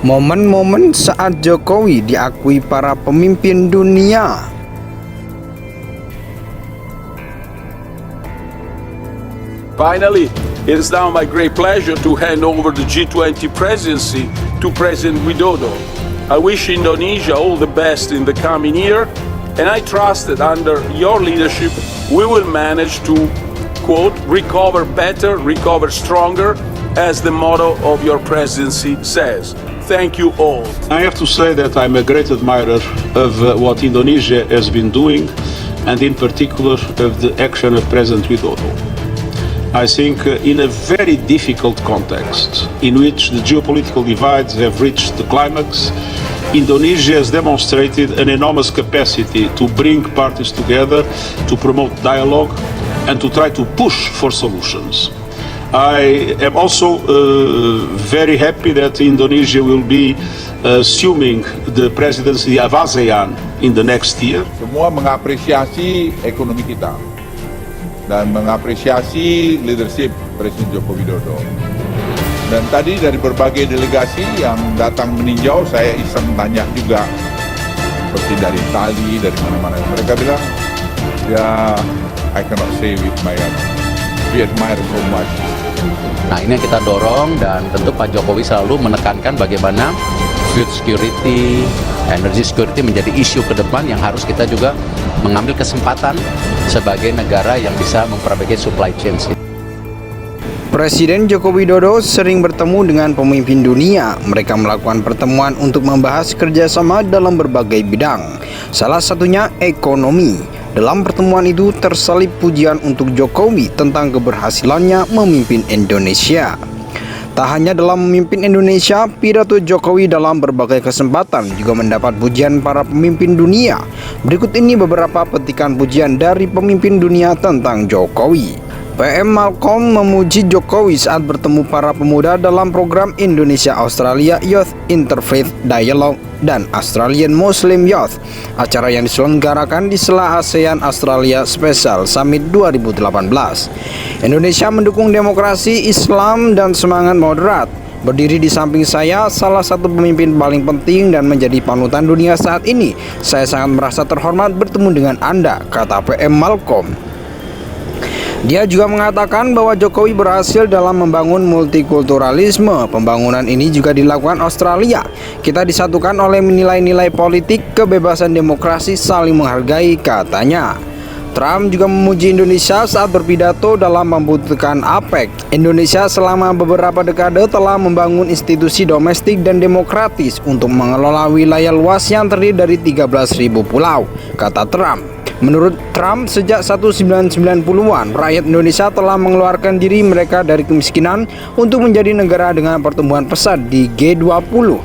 Momen-momen saat Jokowi diakui para pemimpin dunia. Finally, it is now my great pleasure to hand over the G20 presidency to President Widodo. I wish Indonesia all the best in the coming year, and I trust that under your leadership we will manage to, quote, recover better, recover stronger, as the motto of your presidency says. Thank you all. I have to say that I'm a great admirer of what Indonesia has been doing, and in particular of the action of President Widodo. I think in a very difficult context in which the geopolitical divides have reached the climax, Indonesia has demonstrated an enormous capacity to bring parties together, to promote dialogue, and to try to push for solutions. I am also very happy that Indonesia will be assuming the presidency of ASEAN in the next year. Semua mengapresiasi ekonomi kita dan mengapresiasi leadership Presiden Joko Widodo. Dan tadi dari berbagai delegasi yang datang meninjau, saya iseng tanya juga, seperti dari Itali, dari mana-mana. Mereka bilang, ya, I cannot say with my heart. We admire so much. Nah, ini yang kita dorong, dan tentu Pak Jokowi selalu menekankan bagaimana food security, energy security menjadi isu ke depan yang harus kita juga mengambil kesempatan sebagai negara yang bisa memperbaiki supply chain. Presiden Joko Widodo sering bertemu dengan pemimpin dunia. Mereka melakukan pertemuan untuk membahas kerjasama dalam berbagai bidang, salah satunya ekonomi. Dalam pertemuan itu terselip pujian untuk Jokowi tentang keberhasilannya memimpin Indonesia. Tak hanya dalam memimpin Indonesia, pidato Jokowi dalam berbagai kesempatan juga mendapat pujian para pemimpin dunia. Berikut ini beberapa petikan pujian dari pemimpin dunia tentang Jokowi. PM Malcolm memuji Jokowi saat bertemu para pemuda dalam program Indonesia-Australia Youth Interfaith Dialogue dan Australian Muslim Youth, acara yang diselenggarakan di sela ASEAN Australia Special Summit 2018. Indonesia mendukung demokrasi, Islam, dan semangat moderat. Berdiri di samping saya, salah satu pemimpin paling penting dan menjadi panutan dunia saat ini. Saya sangat merasa terhormat bertemu dengan Anda, kata PM Malcolm. Dia juga mengatakan bahwa Jokowi berhasil dalam membangun multikulturalisme. Pembangunan ini juga dilakukan Australia. Kita disatukan oleh nilai-nilai politik, kebebasan demokrasi, saling menghargai, katanya. Trump juga memuji Indonesia saat berpidato dalam membutuhkan APEC. Indonesia selama beberapa dekade telah membangun institusi domestik dan demokratis untuk mengelola wilayah luas yang terdiri dari 13.000 pulau, kata Trump. Menurut Trump, sejak 1990-an, rakyat Indonesia telah mengeluarkan diri mereka dari kemiskinan untuk menjadi negara dengan pertumbuhan pesat di G20.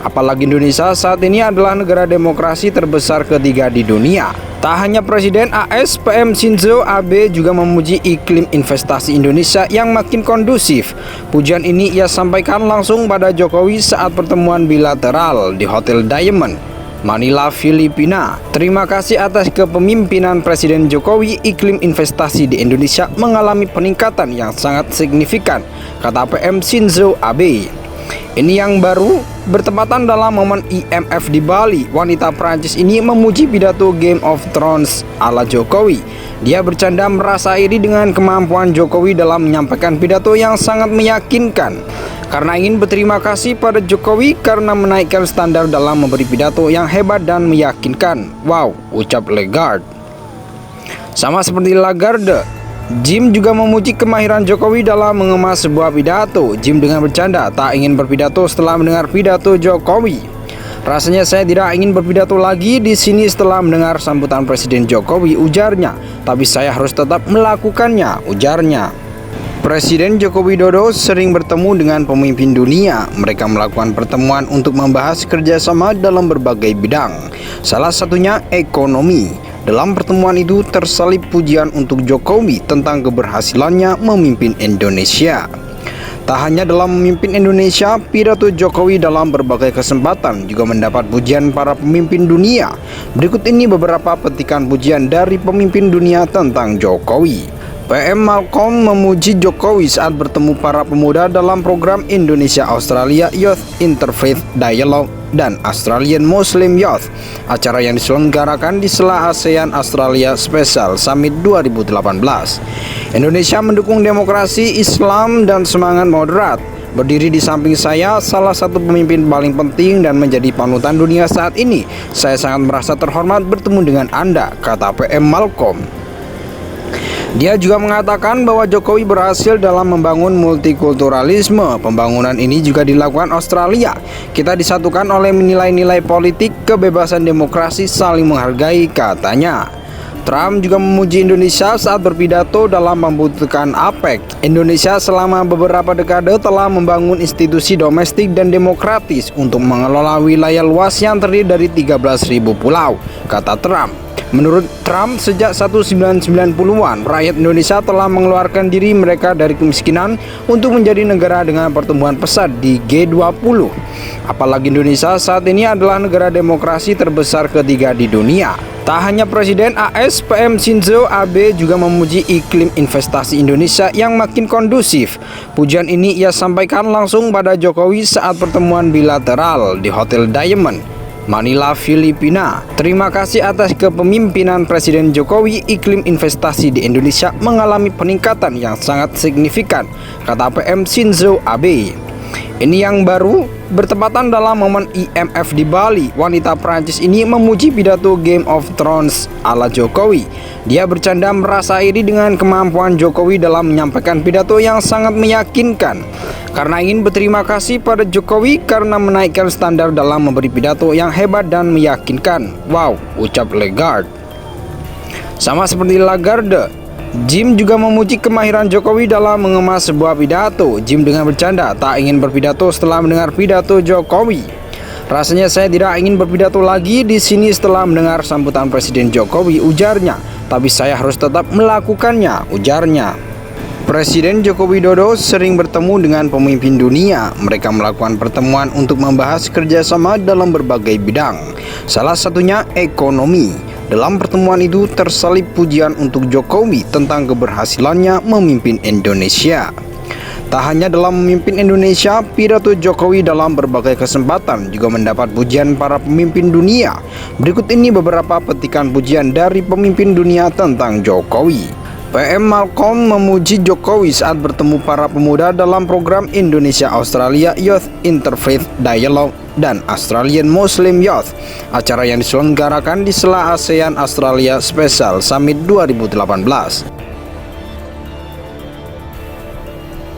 Apalagi Indonesia saat ini adalah negara demokrasi terbesar ketiga di dunia. Tak hanya Presiden AS, PM Shinzo Abe juga memuji iklim investasi Indonesia yang makin kondusif. Pujian ini ia sampaikan langsung pada Jokowi saat pertemuan bilateral di Hotel Diamond, Manila, Filipina. Terima kasih atas kepemimpinan Presiden Jokowi, iklim investasi di Indonesia mengalami peningkatan yang sangat signifikan, kata PM Shinzo Abe. Ini yang baru bertepatan dalam momen IMF di Bali. Wanita Prancis ini memuji pidato Game of Thrones ala Jokowi. Dia bercanda merasa iri dengan kemampuan Jokowi dalam menyampaikan pidato yang sangat meyakinkan, karena ingin berterima kasih pada Jokowi karena menaikkan standar dalam memberi pidato yang hebat dan meyakinkan. Wow, ucap Lagarde. Sama seperti Lagarde, Jim juga memuji kemahiran Jokowi dalam mengemas sebuah pidato. Jim dengan bercanda tak ingin berpidato setelah mendengar pidato Jokowi. Rasanya saya tidak ingin berpidato lagi di sini setelah mendengar sambutan Presiden Jokowi, ujarnya. Tapi saya harus tetap melakukannya, ujarnya. Presiden Joko Widodo sering bertemu dengan pemimpin dunia. Mereka melakukan pertemuan untuk membahas kerjasama dalam berbagai bidang, salah satunya ekonomi. Dalam pertemuan itu terselip pujian untuk Jokowi tentang keberhasilannya memimpin Indonesia. Tak hanya dalam memimpin Indonesia, pidato Jokowi dalam berbagai kesempatan juga mendapat pujian para pemimpin dunia. Berikut ini beberapa petikan pujian dari pemimpin dunia tentang Jokowi. PM Malcolm memuji Jokowi saat bertemu para pemuda dalam program Indonesia-Australia Youth Interfaith Dialogue dan Australian Muslim Youth, acara yang diselenggarakan di sela ASEAN Australia Special Summit 2018. Indonesia mendukung demokrasi, Islam, dan semangat moderat. Berdiri di samping saya, salah satu pemimpin paling penting dan menjadi panutan dunia saat ini. Saya sangat merasa terhormat bertemu dengan Anda, kata PM Malcolm. Dia juga mengatakan bahwa Jokowi berhasil dalam membangun multikulturalisme. Pembangunan ini juga dilakukan Australia. Kita disatukan oleh nilai-nilai politik, kebebasan, demokrasi, saling menghargai, katanya. Trump juga memuji Indonesia saat berpidato dalam membutuhkan APEC. Indonesia selama beberapa dekade telah membangun institusi domestik dan demokratis untuk mengelola wilayah luas yang terdiri dari 13.000 pulau, kata Trump. Menurut Trump, sejak 1990-an, rakyat Indonesia telah mengeluarkan diri mereka dari kemiskinan untuk menjadi negara dengan pertumbuhan pesat di G20. Apalagi Indonesia saat ini adalah negara demokrasi terbesar ketiga di dunia. Tak hanya Presiden AS, PM Shinzo Abe juga memuji iklim investasi Indonesia yang makin kondusif. Pujian ini ia sampaikan langsung pada Jokowi saat pertemuan bilateral di Hotel Diamond, Manila, Filipina. Terima kasih atas kepemimpinan Presiden Jokowi, iklim investasi di Indonesia mengalami peningkatan yang sangat signifikan, kata PM Shinzo Abe. Ini yang baru bertepatan dalam momen IMF di Bali. Wanita Prancis ini memuji pidato Game of Thrones ala Jokowi. Dia bercanda merasa iri dengan kemampuan Jokowi dalam menyampaikan pidato yang sangat meyakinkan. Karena ingin berterima kasih pada Jokowi karena menaikkan standar dalam memberi pidato yang hebat dan meyakinkan. Wow, ucap Lagarde. Sama seperti Lagarde, Jim juga memuji kemahiran Jokowi dalam mengemas sebuah pidato. Jim dengan bercanda tak ingin berpidato setelah mendengar pidato Jokowi. Rasanya saya tidak ingin berpidato lagi di sini setelah mendengar sambutan Presiden Jokowi, ujarnya. Tapi saya harus tetap melakukannya, ujarnya. Presiden Joko Widodo sering bertemu dengan pemimpin dunia. Mereka melakukan pertemuan untuk membahas kerjasama dalam berbagai bidang, salah satunya ekonomi. Dalam pertemuan itu terselip pujian untuk Jokowi tentang keberhasilannya memimpin Indonesia. Tak hanya dalam memimpin Indonesia, pidato Jokowi dalam berbagai kesempatan juga mendapat pujian para pemimpin dunia. Berikut ini beberapa petikan pujian dari pemimpin dunia tentang Jokowi. PM Malcolm memuji Jokowi saat bertemu para pemuda dalam program Indonesia-Australia Youth Interfaith Dialogue dan Australian Muslim Youth, acara yang diselenggarakan di sela ASEAN Australia Special Summit 2018.